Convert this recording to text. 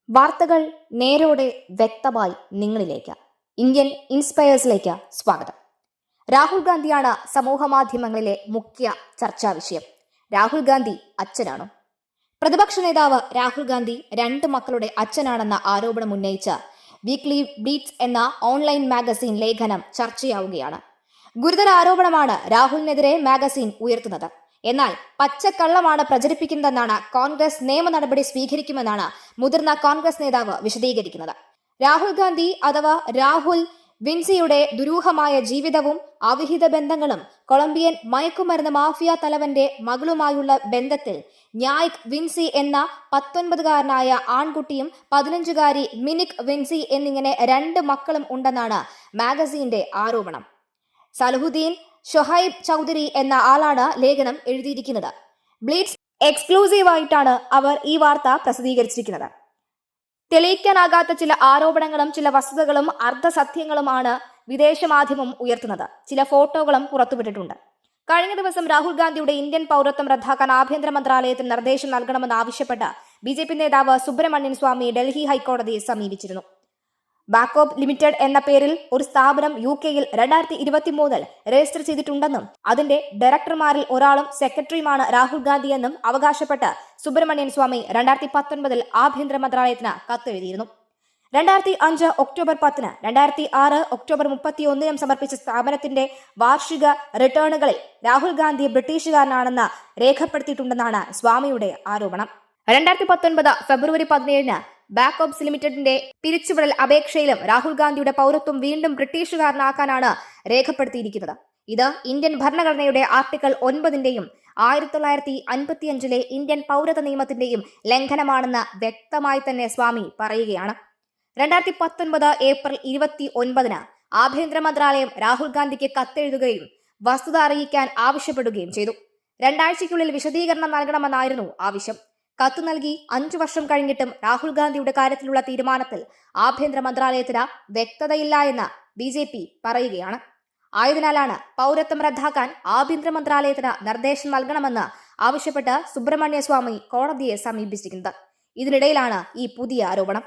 വാർത്തകൾ നേരോടെ വ്യക്തമായി നിങ്ങളിലേക്ക്. ഇന്ത്യൻ ഇൻസ്പയേഴ്സിലേക്ക് സ്വാഗതം. രാഹുൽ ഗാന്ധിയാണ് സമൂഹ മാധ്യമങ്ങളിലെ മുഖ്യ ചർച്ചാ വിഷയം. രാഹുൽ ഗാന്ധി അച്ഛനാണോ? പ്രതിപക്ഷ നേതാവ് രാഹുൽ ഗാന്ധി 2 മക്കളുടെ അച്ഛനാണെന്ന ആരോപണം ഉന്നയിച്ച് വീക്ക്ലി ബ്ലീറ്റ്സ് എന്ന ഓൺലൈൻ മാഗസിൻ ലേഖനം ചർച്ചയാവുകയാണ്. ഗുരുതര ആരോപണമാണ് രാഹുലിനെതിരെ മാഗസിൻ ഉയർത്തുന്നത്. എന്നാൽ പച്ചക്കള്ളമാണ് പ്രചരിപ്പിക്കുന്നതെന്നാണ് കോൺഗ്രസ് നിയമ നടപടി സ്വീകരിക്കുമെന്നാണ് മുതിർന്ന കോൺഗ്രസ് നേതാവ് വിശദീകരിക്കുന്നത്. രാഹുൽ ഗാന്ധി അഥവാ രാഹുൽ വിൻസിയുടെ ദുരൂഹമായ ജീവിതവും അവിഹിത ബന്ധങ്ങളും കൊളംബിയൻ മയക്കുമരുന്ന് മാഫിയ തലവന്റെ മകളുമായുള്ള ബന്ധത്തിൽ ന്യായിക് വിൻസി എന്ന 19-കാരനായ ആൺകുട്ടിയും 15-കാരി മിനിക് വിൻസി എന്നിങ്ങനെ 2 മക്കളും ഉണ്ടെന്നാണ് മാഗസീന്റെ ആരോപണം. സലഹുദ്ദീൻ ഷൊഹൈബ് ചൗധരി എന്ന ആളാണ് ലേഖനം എഴുതിയിരിക്കുന്നത്. ബ്ലീറ്റ്സ് എക്സ്ക്ലൂസീവായിട്ടാണ് അവർ ഈ വാർത്ത പ്രസിദ്ധീകരിച്ചിരിക്കുന്നത്. തെളിയിക്കാനാകാത്ത ചില ആരോപണങ്ങളും ചില വസ്തുതകളും അർദ്ധസത്യങ്ങളുമാണ് വിദേശ മാധ്യമം ഉയർത്തുന്നത്. ചില ഫോട്ടോകളും പുറത്തുവിട്ടിട്ടുണ്ട്. കഴിഞ്ഞ ദിവസം രാഹുൽ ഗാന്ധിയുടെ ഇന്ത്യൻ പൗരത്വം റദ്ദാക്കാൻ ആഭ്യന്തര മന്ത്രാലയത്തിന് നിർദ്ദേശം നൽകണമെന്നാവശ്യപ്പെട്ട് BJP നേതാവ് സുബ്രഹ്മണ്യൻ സ്വാമി ഡൽഹി ഹൈക്കോടതിയെ സമീപിച്ചിരുന്നു. ബാക്കോപ്പ് ലിമിറ്റഡ് എന്ന പേരിൽ ഒരു സ്ഥാപനം UK-യിൽ 2023 രജിസ്റ്റർ ചെയ്തിട്ടുണ്ടെന്നും അതിന്റെ ഡയറക്ടർമാരിൽ ഒരാളും സെക്രട്ടറിയുമാണ് രാഹുൽ ഗാന്ധിയെന്നും അവകാശപ്പെട്ട് സുബ്രഹ്മണ്യൻ സ്വാമി 2019 ആഭ്യന്തര മന്ത്രാലയത്തിന് കത്തെഴുതിയിരുന്നു. 2005 ഒക്ടോബർ 10, 2006 ഒക്ടോബർ 31 സമർപ്പിച്ച സ്ഥാപനത്തിന്റെ വാർഷിക റിട്ടേണുകളിൽ രാഹുൽ ഗാന്ധി ബ്രിട്ടീഷുകാരനാണെന്ന് രേഖപ്പെടുത്തിയിട്ടുണ്ടെന്നാണ് സ്വാമിയുടെ ആരോപണം. 2019 ഫെബ്രുവരി 17 ബാക്കോപ്സ് ലിമിറ്റഡിന്റെ പിരിച്ചുവിടൽ അപേക്ഷയിലും രാഹുൽ ഗാന്ധിയുടെ പൗരത്വം വീണ്ടും ബ്രിട്ടീഷുകാരനാക്കാനാണ് രേഖപ്പെടുത്തിയിരിക്കുന്നത്. ഇത് ഇന്ത്യൻ ഭരണഘടനയുടെ ആർട്ടിക്കിൾ 9-ന്റെയും 1955 ഇന്ത്യൻ പൗരത്വ നിയമത്തിന്റെയും ലംഘനമാണെന്ന് വ്യക്തമായി തന്നെ സ്വാമി പറയുകയാണ്. 2019 ഏപ്രിൽ 29 ആഭ്യന്തര മന്ത്രാലയം രാഹുൽ ഗാന്ധിക്ക് കത്തെഴുതുകയും വസ്തുത അറിയിക്കാൻ ആവശ്യപ്പെടുകയും ചെയ്തു. 2 ആഴ്ചയ്ക്കുള്ളിൽ വിശദീകരണം നൽകണമെന്നായിരുന്നു ആവശ്യം. കത്ത് നൽകി 5 വർഷം കഴിഞ്ഞിട്ടും രാഹുൽ ഗാന്ധിയുടെ കാര്യത്തിലുള്ള തീരുമാനത്തിൽ ആഭ്യന്തര മന്ത്രാലയത്തിന് വ്യക്തതയില്ല എന്ന് BJP പറയുകയാണ്. ആയതിനാലാണ് പൗരത്വം റദ്ദാക്കാൻ ആഭ്യന്തര മന്ത്രാലയത്തിന് നിർദ്ദേശം നൽകണമെന്ന് ആവശ്യപ്പെട്ട് സുബ്രഹ്മണ്യ സ്വാമി കോടതിയെ സമീപിച്ചിരിക്കുന്നത്. ഇതിനിടയിലാണ് ഈ പുതിയ ആരോപണം.